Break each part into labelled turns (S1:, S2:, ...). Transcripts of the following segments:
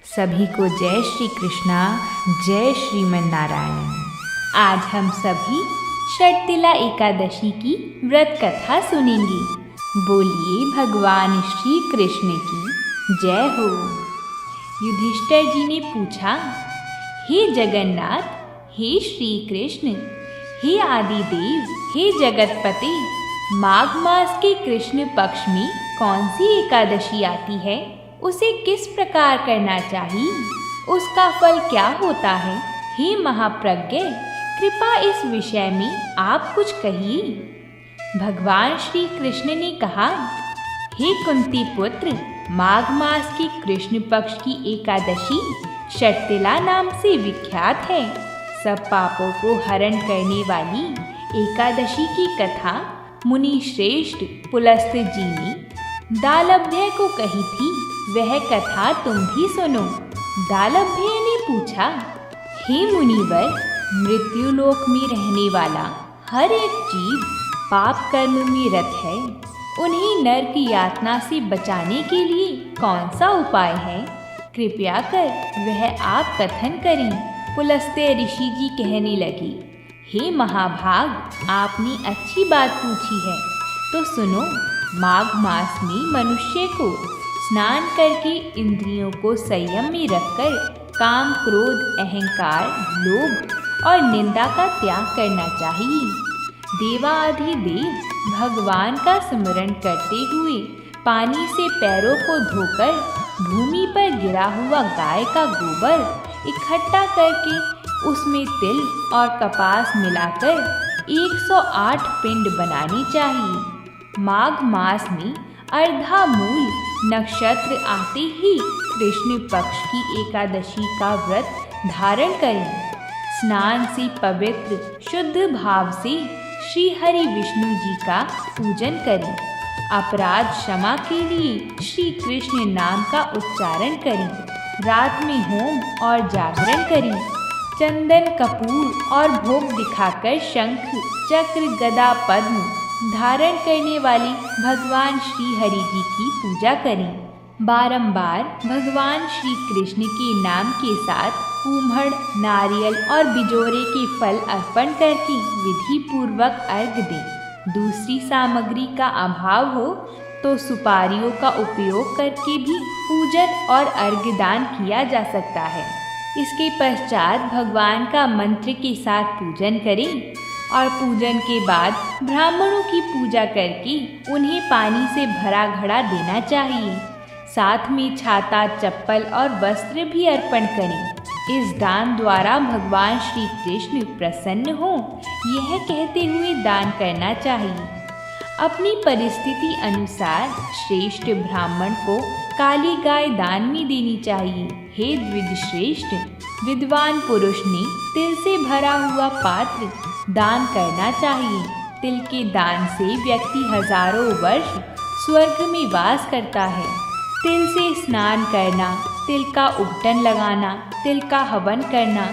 S1: सभी को जय श्री कृष्णा, जय श्रीमन नारायण। आज हम सभी षटतिला एकादशी की व्रत कथा सुनेंगे। बोलिए भगवान श्री कृष्ण की जय हो। युधिष्ठिर जी ने पूछा, हे जगन्नाथ, हे श्री कृष्ण, हे आदिदेव, हे जगतपते, माघ मास के कृष्ण पक्ष में कौन सी एकादशी आती है? उसे किस प्रकार करना चाहिए? उसका फल क्या होता है? हे महाप्रज्ञ, कृपा इस विषय में आप कुछ कहिए। भगवान श्री कृष्ण ने कहा, हे कुंती पुत्र, माघ मास की कृष्ण पक्ष की एकादशी षटतिला नाम से विख्यात है। सब पापों को हरण करने वाली एकादशी की कथा मुनि श्रेष्ठ पुलस्त्य जी ने दालभ्य को कही थी। वह कथा तुम भी सुनो। दालभ्य ने पूछा, हे मुनिवर, मृत्युलोक में रहने वाला हर एक जीव पाप कर्म में रत है। उन्हें नरक यातना से बचाने के लिए कौन सा उपाय है? कृपया कर वह आप कथन करें। पुलस्त्य ऋषि जी कहने लगे, हे महाभाग, आपने अच्छी बात पूछी है, तो सुनो। माघ मास में मनुष्य को स्नान करके इंद्रियों को संयम में रखकर काम, क्रोध, अहंकार, लोभ और निंदा का त्याग करना चाहिए। देवाधिदेव भगवान का स्मरण करते हुए पानी से पैरों को धोकर भूमि पर गिरा हुआ गाय का गोबर इकट्ठा करके उसमें तिल और कपास मिलाकर 108 पिंड बनाने चाहिए। माघ मास में अर्धामूल नक्षत्र आते ही कृष्ण पक्ष की एकादशी का व्रत धारण करें। स्नान से पवित्र शुद्ध भाव से श्री हरि विष्णु जी का पूजन करें। अपराध क्षमा के लिए श्री कृष्ण नाम का उच्चारण करें। रात में होम और जागरण करें। चंदन, कपूर और भोग दिखाकर शंख, चक्र, गदा, पद्म धारण करने वाले भगवान श्री हरि जी की पूजा करें। बारंबार भगवान श्री कृष्ण के नाम के साथ कुम्हड़, नारियल और बिजोरे के फल अर्पण करके विधि पूर्वक अर्घ दें। दूसरी सामग्री का अभाव हो तो सुपारियों का उपयोग करके भी पूजन और अर्घदान किया जा सकता है। इसके पश्चात भगवान का मंत्र के साथ पूजन करें और पूजन के बाद ब्राह्मणों की पूजा करके उन्हें पानी से भरा घड़ा देना चाहिए। साथ में छाता, चप्पल और वस्त्र भी अर्पण करें। इस दान द्वारा भगवान श्री कृष्ण प्रसन्न हो, यह कहते हुए दान करना चाहिए। अपनी परिस्थिति अनुसार श्रेष्ठ ब्राह्मण को काली गाय दान में देनी चाहिए। हे द्विजश्रेष्ठ, विद्वान पुरुष ने तिल से भरा हुआ पात्र दान करना चाहिए। तिल के दान से व्यक्ति हजारों वर्ष स्वर्ग में वास करता है। तिल से स्नान करना, तिल का उबटन लगाना, तिल का हवन करना,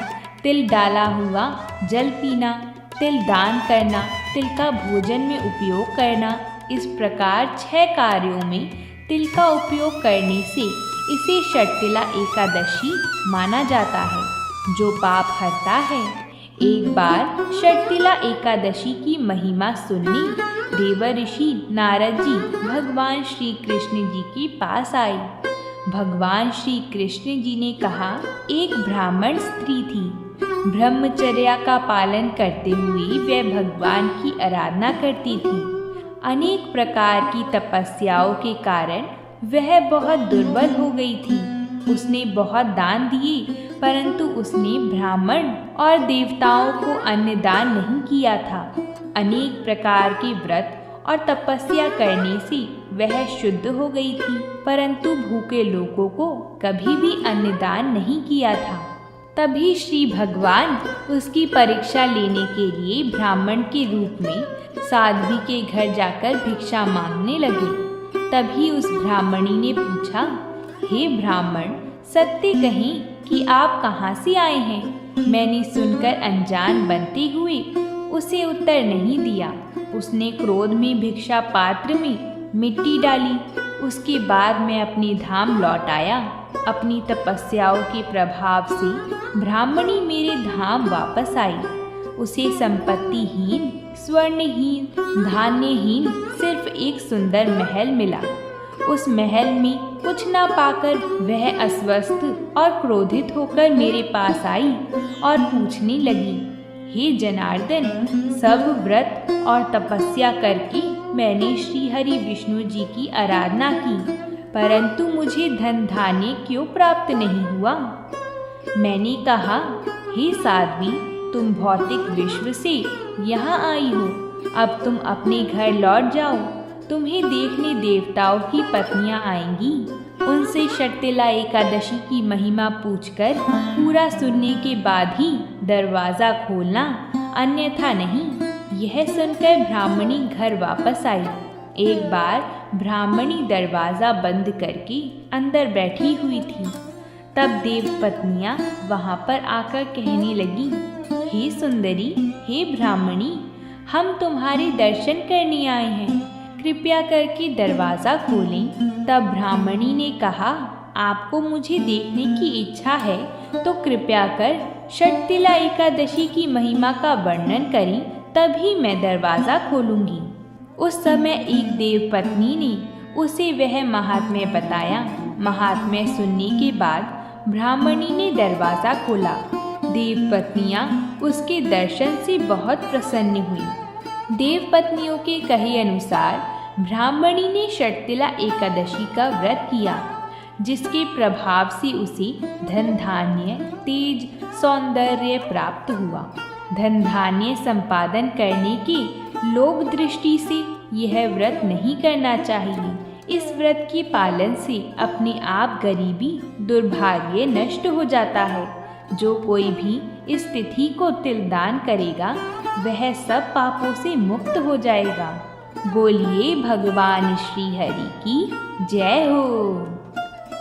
S1: तिल डाला हुआ जल पीना, तिल दान करना, तिल का भोजन में उपयोग करना, इस प्रकार 6 कार्यों में तिल का उपयोग करने से इसे षटतिला एकादशी माना जाता है, जो पाप हरता है। एक बार षटतिला एकादशी की महिमा सुनने देवर्षि नारद जी भगवान श्री कृष्ण जी के पास आए। भगवान श्री कृष्ण जी ने कहा, एक ब्राह्मण स्त्री थी। ब्रह्मचर्या का पालन करते हुए वह भगवान की आराधना करती थी। अनेक प्रकार की तपस्याओं के कारण वह बहुत दुर्बल हो गई थी। उसने बहुत दान दिए, परंतु उसने ब्राह्मण और देवताओं को अन्न दान नहीं किया था। अनेक प्रकार के व्रत और तपस्या करने से वह शुद्ध हो गई थी, परंतु भूखे लोगों को कभी भी अन्न दान नहीं किया था। तभी श्री भगवान उसकी परीक्षा लेने के लिए ब्राह्मण के रूप में साध्वी के घर जाकर भिक्षा मांगने लगे। तभी उस ब्राह्मणी ने पूछा, हे ब्राह्मण, सत्य कहें कि आप कहाँ से आए हैं? मैंने सुनकर अनजान बनते हुए उसे उत्तर नहीं दिया। उसने क्रोध में भिक्षा पात्र में मिट्टी डाली, उसके बाद मैं अपने धाम लौट आया। अपनी तपस्याओं के प्रभाव से ब्राह्मणी मेरे धाम वापस आई। उसे संपत्तिहीन, स्वर्णहीन, धान्यहीन सिर्फ एक सुंदर महल मिला। उस महल में कुछ ना पाकर वह अस्वस्थ और क्रोधित होकर मेरे पास आई और पूछने लगी, हे जनार्दन, सब व्रत और तपस्या करके मैंने श्री हरि विष्णु जी की आराधना की, परंतु मुझे धन धान्य क्यों प्राप्त नहीं हुआ? मैंने कहा, हे साध्वी, तुम भौतिक विश्व से यहाँ आई हो, अब तुम अपने घर लौट जाओ। तुम्हें देखने देवताओं की पत्नियां आएंगी। उनसे षटतिला एकादशी की महिमा पूछकर पूरा सुनने के बाद ही दरवाज़ा खोलना, अन्यथा नहीं। यह सुनकर ब्राह्मणी घर वापस आई। एक बार ब्राह्मणी दरवाज़ा बंद करके अंदर बैठी हुई थी। तब देव पत्नियां वहाँ पर आकर कहने लगी, हे सुंदरी, हे ब्राह्मणी, हम तुम्हारे दर्शन करने आए हैं, कृपया करके दरवाज़ा खोलें। तब ब्राह्मणी ने कहा, आपको मुझे देखने की इच्छा है तो कृपया कर षटतिला एकादशी की महिमा का वर्णन करें, तभी मैं दरवाज़ा खोलूंगी। उस समय एक देव पत्नी ने उसे वह महात्म्य बताया। महात्म्य सुनने के बाद ब्राह्मणी ने दरवाज़ा खोला। देव पत्नियाँ उसके दर्शन से बहुत प्रसन्न हुई। देव पत्नियों के कहे अनुसार ब्राह्मणी ने षटतिला एकादशी का व्रत किया, जिसके प्रभाव से उसे धन धान्य, तेज, सौंदर्य प्राप्त हुआ। धन धान्य संपादन करने की लोभ दृष्टि से यह व्रत नहीं करना चाहिए। इस व्रत के पालन से अपने आप गरीबी, दुर्भाग्य नष्ट हो जाता है। जो कोई भी इस तिथि को तिलदान करेगा वह सब पापों से मुक्त हो जाएगा। बोलिए भगवान श्री हरि की जय हो।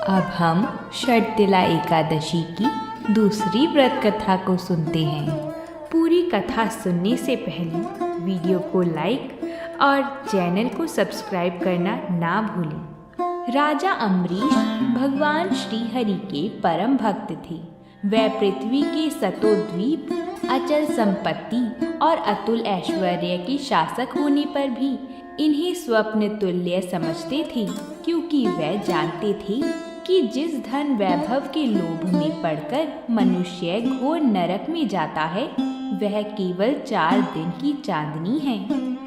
S1: अब हम षटतिला एकादशी की दूसरी व्रत कथा को सुनते हैं। पूरी कथा सुनने से पहले वीडियो को लाइक और चैनल को सब्सक्राइब करना ना भूलें। राजा अम्बरीश भगवान श्री हरि के परम भक्त थे। वह पृथ्वी के सतोद्वीप, अचल संपत्ति और अतुल ऐश्वर्य के शासक होने पर भी इन्हें स्वप्न तुल्य समझते थे, क्योंकि वह जानते थे कि जिस धन वैभव के लोभ में पड़कर मनुष्य घोर नरक में जाता है, वह केवल 4 दिन की चांदनी है।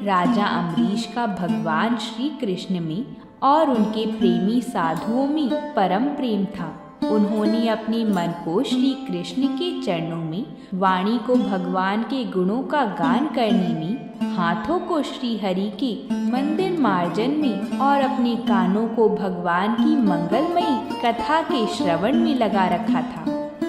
S1: राजा अम्बरीश का भगवान श्री कृष्ण में और उनके प्रेमी साधुओं में परम प्रेम था। उन्होंने अपने मन को श्री कृष्ण के चरणों में, वाणी को भगवान के गुणों का गान करने में, हाथों को श्री हरि के मंदिर मार्जन में और अपने कानों को भगवान की मंगलमयी कथा के श्रवण में लगा रखा था।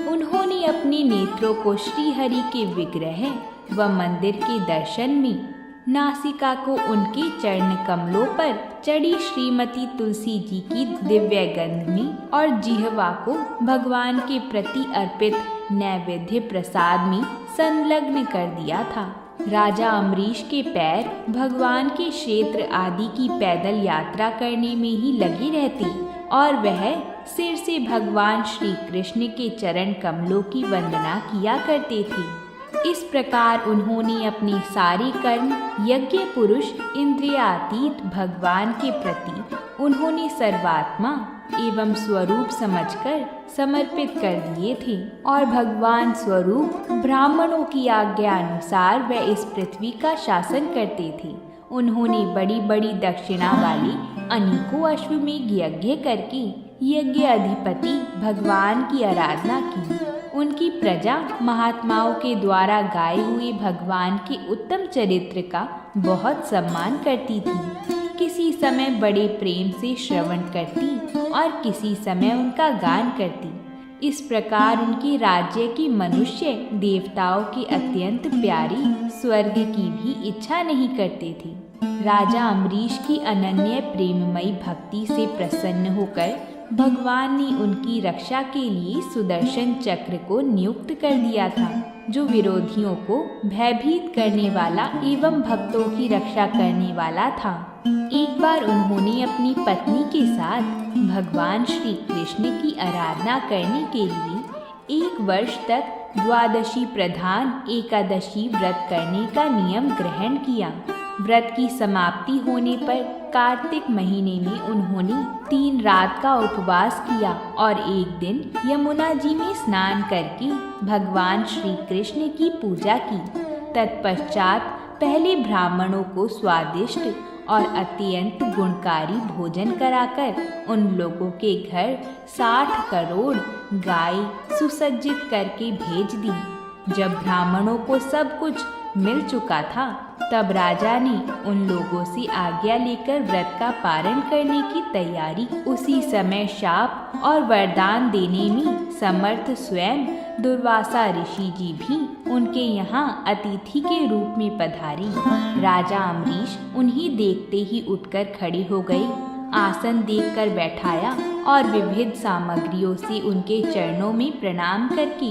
S1: उन्होंने अपने नेत्रों को श्री हरि के विग्रह व मंदिर के दर्शन में, नासिका को उनके चरण कमलों पर चढ़ी श्रीमती तुलसी जी की दिव्य गंध में और जिह्वा को भगवान के प्रति अर्पित नैवेद्य प्रसाद में संलग्न कर दिया था। राजा अम्बरीश के पैर भगवान के क्षेत्र आदि की पैदल यात्रा करने में ही लगे रहते और वह सिर से भगवान श्री कृष्ण के चरण कमलों की वंदना किया करते थे। इस प्रकार उन्होंने अपने सारे कर्म यज्ञ पुरुष इंद्रियातीत भगवान के प्रति उन्होंने सर्वात्मा एवं स्वरूप समझकर समर्पित कर दिए थे और भगवान स्वरूप ब्राह्मणों की आज्ञा अनुसार वह इस पृथ्वी का शासन करते थे। उन्होंने बड़ी बड़ी दक्षिणा वाले अनेकों अश्वमेध यज्ञ करके यज्ञ अधिपति भगवान की आराधना की। उनकी प्रजा महात्माओं के द्वारा गाए हुए भगवान के उत्तम चरित्र का बहुत सम्मान करती थी। किसी समय बड़े प्रेम से श्रवण करती और किसी समय उनका गान करती। इस प्रकार उनके राज्य के मनुष्य देवताओं के अत्यंत प्यारी स्वर्ग की भी इच्छा नहीं करते थे। राजा अम्बरीश की अनन्य प्रेममयी भक्ति से प्रसन्न होकर भगवान ने उनकी रक्षा के लिए सुदर्शन चक्र को नियुक्त कर दिया था, जो विरोधियों को भयभीत करने वाला एवं भक्तों की रक्षा करने वाला था। एक बार उन्होंने अपनी पत्नी के साथ भगवान श्री कृष्ण की आराधना करने के लिए 1 वर्ष तक द्वादशी प्रधान एकादशी व्रत करने का नियम ग्रहण किया। व्रत की समाप्ति होने पर कार्तिक महीने में उन्होंने 3 रात का उपवास किया और एक दिन यमुना जी में स्नान करके भगवान श्री कृष्ण की पूजा की। तत्पश्चात पहले ब्राह्मणों को स्वादिष्ट और अत्यंत गुणकारी भोजन कराकर उन लोगों के घर 60 करोड़ गाय सुसज्जित करके भेज दी। जब ब्राह्मणों को सब कुछ मिल चुका था, तब राजा ने उन लोगों से आज्ञा लेकर व्रत का पारण करने की तैयारी। उसी समय शाप और वरदान देने में समर्थ स्वयं दुर्वासा ऋषि जी भी उनके यहाँ अतिथि के रूप में पधारे। राजा अम्बरीश उन्हें देखते ही उठकर खड़े हो गए, आसन देकर बैठाया और विविध सामग्रियों से उनके चरणों में प्रणाम करके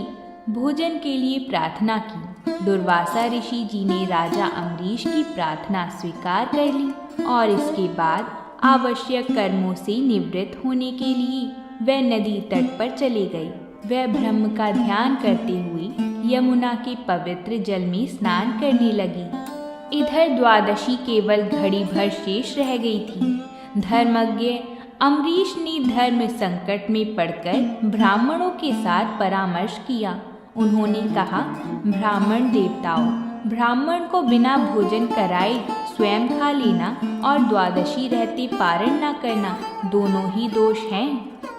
S1: भोजन के लिए प्रार्थना की। दुर्वासा ऋषि जी ने राजा अम्बरीश की प्रार्थना स्वीकार कर ली और इसके बाद आवश्यक कर्मों से निवृत्त होने के लिए वे नदी तट पर चले गए। वे ब्रह्म का ध्यान करते हुए यमुना के पवित्र जल में स्नान करने लगी। इधर द्वादशी केवल घड़ी भर शेष रह गई थी। धर्मज्ञ अम्बरीश ने धर्म संकट में पड़कर ब्राह्मणों के साथ परामर्श किया। उन्होंने कहा, ब्राह्मण देवताओं, ब्राह्मण को बिना भोजन कराए स्वयं खा लेना और द्वादशी रहते पारण न करना दोनों ही दोष हैं।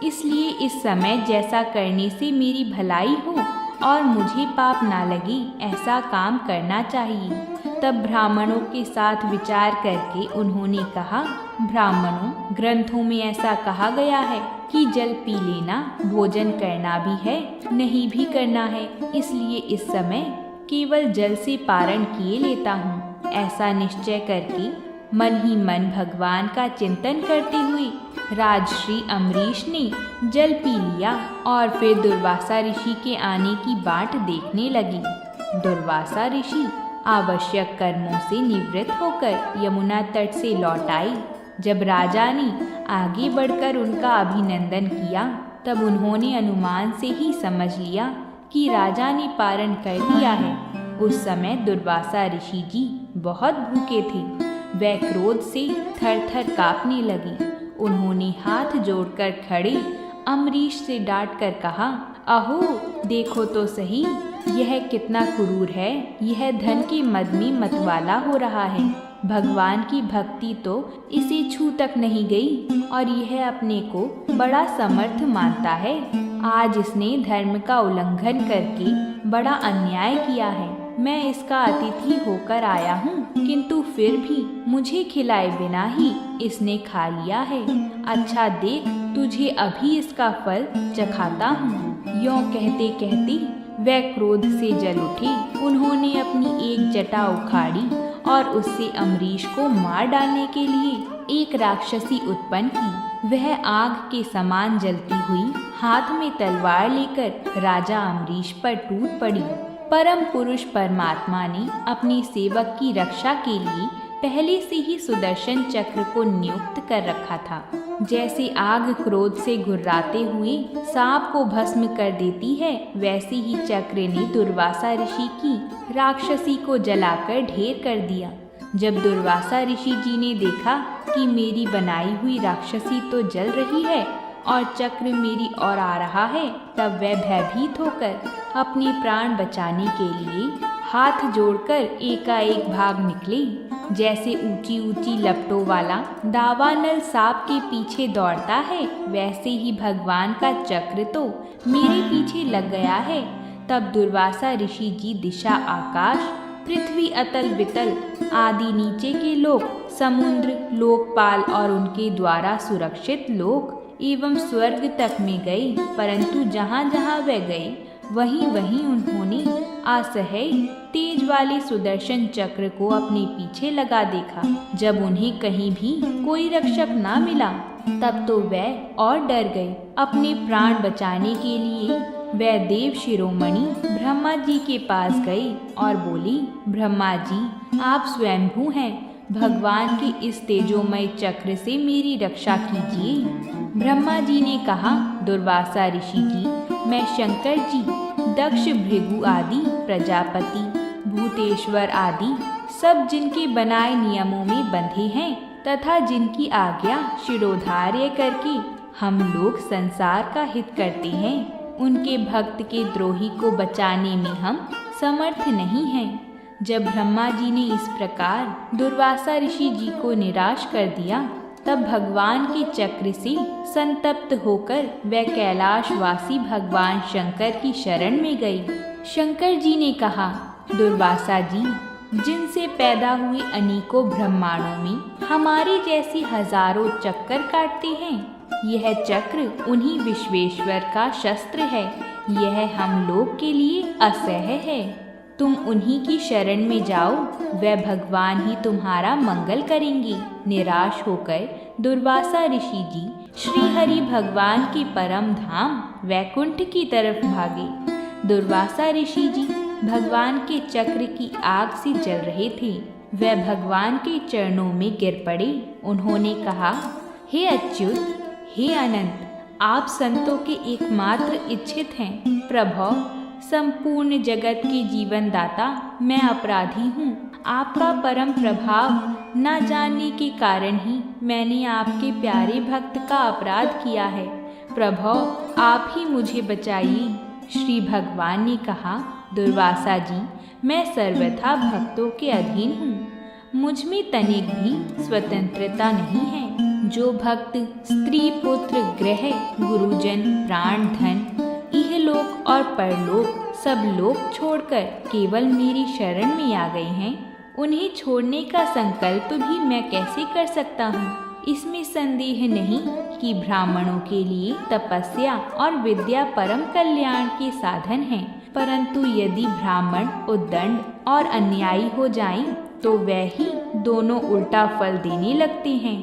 S1: इसलिए इस समय जैसा करने से मेरी भलाई हो और मुझे पाप ना लगे, ऐसा काम करना चाहिए। तब ब्राह्मणों के साथ विचार करके उन्होंने कहा, ब्राह्मणों, ग्रंथों में ऐसा कहा गया है कि जल पी लेना भोजन करना भी है, नहीं भी करना है। इसलिए इस समय केवल जल से पारण किए लेता हूँ। ऐसा निश्चय करके मन ही मन भगवान का चिंतन करते हुए राजश्री अम्बरीश ने जल पी लिया और फिर दुर्वासा ऋषि के आने की बाट देखने लगी। दुर्वासा ऋषि आवश्यक कर्मों से निवृत्त होकर यमुना तट से लौट आई। जब राजा ने आगे बढ़कर उनका अभिनंदन किया, तब उन्होंने अनुमान से ही समझ लिया कि राजा ने पारण कर लिया है। उस समय दुर्वासा ऋषि जी बहुत भूखे थे। वे क्रोध से थर-थर कांपने लगे। उन्होंने हाथ जोड़कर खड़े अम्बरीश से डांट कर कहा, अहो देखो तो सही, यह कितना क्रूर है। यह धन के मद में मतवाला हो रहा है। भगवान की भक्ति तो इसे छू तक नहीं गई और यह अपने को बड़ा समर्थ मानता है। आज इसने धर्म का उल्लंघन करके बड़ा अन्याय किया है। मैं इसका अतिथि होकर आया हूँ, किंतु फिर भी मुझे खिलाए बिना ही इसने खा लिया है। अच्छा देख, तुझे अभी इसका फल चखाता हूँ। यों कहते कहते वे क्रोध से जल उठे। उन्होंने अपनी एक जटा उखाड़ी और उससे अम्बरीश को मार डालने के लिए एक राक्षसी उत्पन्न की। वह आग के समान जलती हुई हाथ में तलवार लेकर राजा अम्बरीश पर टूट पड़ी। परम पुरुष परमात्मा ने अपने सेवक की रक्षा के लिए पहले से ही सुदर्शन चक्र को नियुक्त कर रखा था। जैसे आग क्रोध से घुर्राते हुए सांप को भस्म कर देती है, वैसे ही चक्र ने दुर्वासा ऋषि की राक्षसी को जलाकर ढेर कर दिया। जब दुर्वासा ऋषि जी ने देखा कि मेरी बनाई हुई राक्षसी तो जल रही है और चक्र मेरी ओर आ रहा है, तब वह भयभीत होकर अपने प्राण बचाने के लिए हाथ जोड़कर एकाएक भाग निकले। जैसे ऊंची ऊंची लपटों वाला दावानल सांप के पीछे दौड़ता है, वैसे ही भगवान का चक्र तो मेरे पीछे लग गया है। तब दुर्वासा ऋषि जी दिशा आकाश, पृथ्वी अतल वितल आदि नीचे के लोक, समुद्र, लोकपाल और उनके द्वारा सुरक्षित लोक एवं स्वर्ग तक में गए। परंतु जहाँ जहाँ वे गए वहीं वहीं उन्होंने असह्य तेज वाले सुदर्शन चक्र को अपने पीछे लगा देखा। जब उन्हें कहीं भी कोई रक्षक ना मिला, तब तो वे और डर गए। अपने प्राण बचाने के लिए वे देव शिरोमणि ब्रह्मा जी के पास गए और बोली, ब्रह्मा जी, आप स्वयंभू हैं, भगवान के इस तेजोमय चक्र से मेरी रक्षा कीजिए। ब्रह्मा जी ने कहा, दुर्वासा ऋषि जी, मैं शंकर जी, दक्ष, भृगु आदि, प्रजापति, भूतेश्वर आदि सब जिनके बनाए नियमों में बंधे हैं तथा जिनकी आज्ञा शिरोधार्य करके हम लोग संसार का हित करते हैं, उनके भक्त के द्रोही को बचाने में हम समर्थ नहीं हैं। जब ब्रह्मा जी ने इस प्रकार दुर्वासा ऋषि जी को निराश कर दिया, तब भगवान के चक्र से संतप्त होकर वह कैलाशवासी भगवान शंकर की शरण में गई। शंकर जी ने कहा, दुर्वासा जी, जिनसे पैदा हुए अनेकों ब्रह्मांडों में हमारे जैसे हजारों चक्कर काटते हैं, यह चक्र उन्हीं विश्वेश्वर का शस्त्र है। यह हम लोग के लिए असह्य है। तुम उन्हीं की शरण में जाओ, वह भगवान ही तुम्हारा मंगल करेंगे। निराश होकर दुर्वासा ऋषि जी श्री हरि भगवान के परम धाम वैकुंठ की तरफ भागे। दुर्वासा ऋषि जी भगवान के चक्र की आग से जल रहे थे। वह भगवान के चरणों में गिर पड़े। उन्होंने कहा, हे अच्युत, हे अनंत, आप संतों के एकमात्र इच्छित हैं। प्रभो, संपूर्ण जगत के जीवन दाता, मैं अपराधी हूँ। आपका परम प्रभाव न जानने के कारण ही मैंने आपके प्यारे भक्त का अपराध किया है। प्रभो, आप ही मुझे बचाइए। श्री भगवान ने कहा, दुर्वासा जी, मैं सर्वथा भक्तों के अधीन हूँ। मुझ में तनिक भी स्वतंत्रता नहीं है। जो भक्त स्त्री, पुत्र, गृह, गुरुजन, प्राण, धन, इहलोक और परलोक सब लोग छोड़कर केवल मेरी शरण में आ गए हैं, उन्हें छोड़ने का संकल्प भी मैं कैसे कर सकता हूँ। इसमें संदेह नहीं कि ब्राह्मणों के लिए तपस्या और विद्या परम कल्याण के साधन हैं, परंतु यदि ब्राह्मण उद्दंड और अन्यायी हो जाएं, तो वह ही दोनों उल्टा फल देने लगते हैं।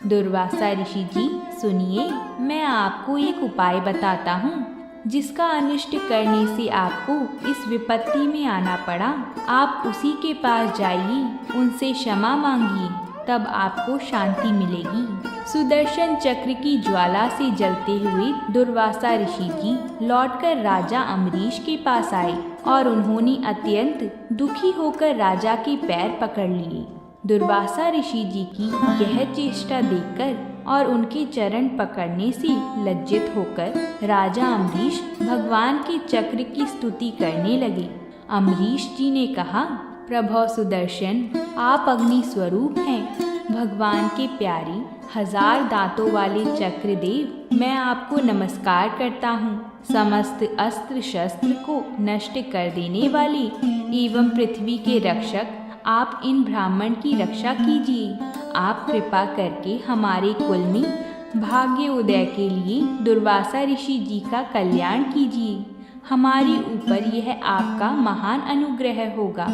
S1: दुर्वासा ऋषि जी, सुनिए, मैं आपको एक उपाय बताता हूँ, जिसका अनिष्ट करने से आपको इस विपत्ति में आना पड़ा। आप उसी के पास जाइए, उनसे क्षमा मांगिए, तब आपको शांति मिलेगी। सुदर्शन चक्र की ज्वाला से जलते हुए दुर्वासा ऋषि जी लौटकर राजा अम्बरीश के पास आए और उन्होंने अत्यंत दुखी होकर राजा के पैर पकड़ लिए। दुर्वासा ऋषि जी की यह चेष्टा देखकर और उनके चरण पकड़ने से लज्जित होकर राजा अम्बरीश भगवान के चक्र की स्तुति करने लगे। अम्बरीश जी ने कहा, प्रभो सुदर्शन, आप अग्नि स्वरूप हैं। भगवान के प्यारे 1000 दांतों वाले चक्रदेव, मैं आपको नमस्कार करता हूँ। समस्त अस्त्र शस्त्र को नष्ट कर देने वाले एवं पृथ्वी के रक्षक, आप इन ब्राह्मण की रक्षा कीजिए। आप कृपा करके हमारे कुल में भाग्य उदय के लिए दुर्वासा ऋषि जी का कल्याण कीजिए। हमारे ऊपर यह आपका महान अनुग्रह होगा।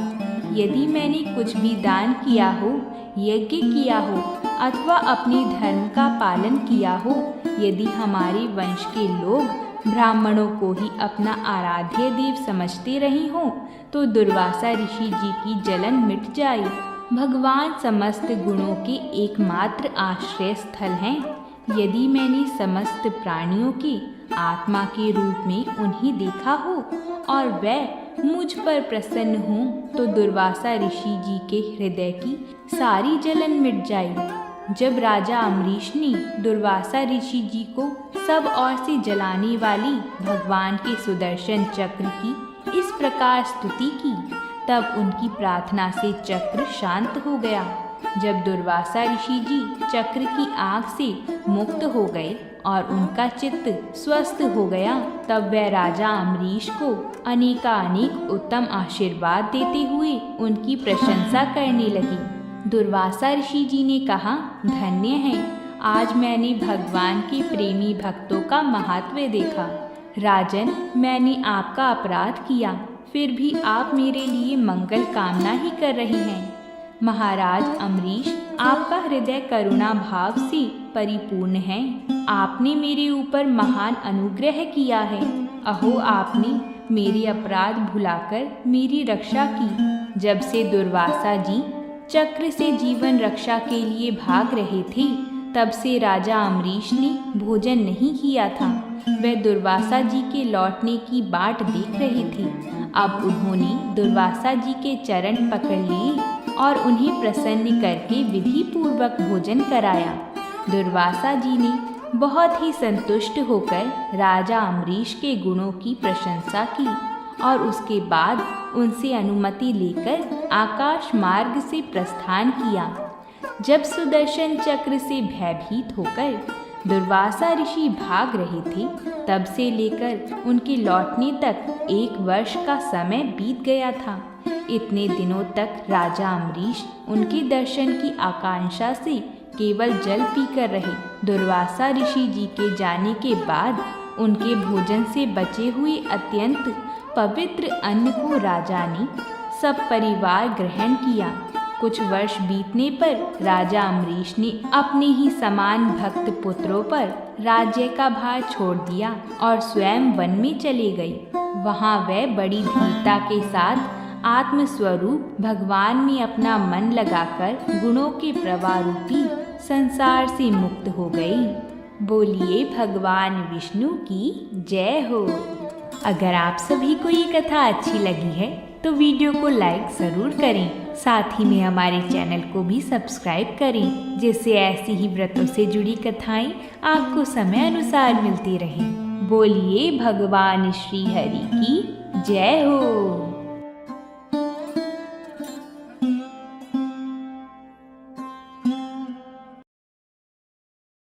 S1: यदि मैंने कुछ भी दान किया हो, यज्ञ किया हो अथवा अपने धर्म का पालन किया हो, यदि हमारे वंश के लोग ब्राह्मणों को ही अपना आराध्य देव समझते रहे हों, तो दुर्वासा ऋषि जी की जलन मिट जाए। भगवान समस्त गुणों के एकमात्र आश्रय स्थल हैं। यदि मैंने समस्त प्राणियों के आत्मा के रूप में उन्हें देखा हो और वह मुझ पर प्रसन्न हो, तो दुर्वासा ऋषि जी के हृदय की सारी जलन मिट जाए। जब राजा अम्बरीश ने दुर्वासा ऋषि जी को सब ओर से जलाने वाली भगवान के सुदर्शन चक्र की इस प्रकार स्तुति की, तब उनकी प्रार्थना से चक्र शांत हो गया। जब दुर्वासा ऋषि जी चक्र की आग से मुक्त हो गए और उनका चित्त स्वस्थ हो गया, तब वह राजा अम्बरीश को अनेकानेक उत्तम आशीर्वाद देते हुए उनकी प्रशंसा करने लगी। दुर्वासा ऋषि जी ने कहा, धन्य है, आज मैंने भगवान के प्रेमी भक्तों का महत्व देखा। राजन, मैंने आपका अपराध किया, फिर भी आप मेरे लिए मंगल कामना ही कर रहे हैं। महाराज अम्बरीश, आपका हृदय करुणा भाव से परिपूर्ण है। आपने मेरे ऊपर महान अनुग्रह किया है। अहो, आपने मेरे अपराध भुलाकर मेरी रक्षा की। जब से दुर्वासा जी चक्र से जीवन रक्षा के लिए भाग रहे थे, तब से राजा अम्बरीश ने भोजन नहीं किया था। वह दुर्वासा जी के लौटने की बाट देख रहे थे। अब उन्होंने दुर्वासा जी के चरण पकड़ लिए और उन्हें प्रसन्न करके विधि पूर्वक भोजन कराया। दुर्वासा जी ने बहुत ही संतुष्ट होकर राजा अम्बरीश के गुणों की प्रशंसा की और उसके बाद उनसे अनुमति लेकर आकाश मार्ग से प्रस्थान किया। जब सुदर्शन चक्र से भयभीत होकर दुर्वासा ऋषि भाग रहे थे, तब से लेकर उनके लौटने तक 1 वर्ष का समय बीत गया था। इतने दिनों तक राजा अम्बरीश उनके दर्शन की आकांक्षा से केवल जल पीकर रहे। दुर्वासा ऋषि जी के जाने के बाद उनके भोजन से बचे हुए अत्यंत पवित्र अन्न को राजा ने सब परिवार ग्रहण किया। कुछ वर्ष बीतने पर राजा अम्बरीश ने अपने ही समान भक्त पुत्रों पर राज्य का भार छोड़ दिया और स्वयं वन में चले गए। वहाँ वह बड़ी धीरता के साथ आत्मस्वरूप भगवान में अपना मन लगाकर गुणों के प्रवाह रूपी संसार से मुक्त हो गई। बोलिए भगवान विष्णु की जय हो। अगर आप सभी को ये कथा अच्छी लगी है तो वीडियो को लाइक ज़रूर करें। साथ ही में हमारे चैनल को भी सब्सक्राइब करें, जिससे ऐसी ही व्रतों से जुड़ी कथाएं आपको समय अनुसार मिलती रहें। बोलिए भगवान श्री हरि की जय हो।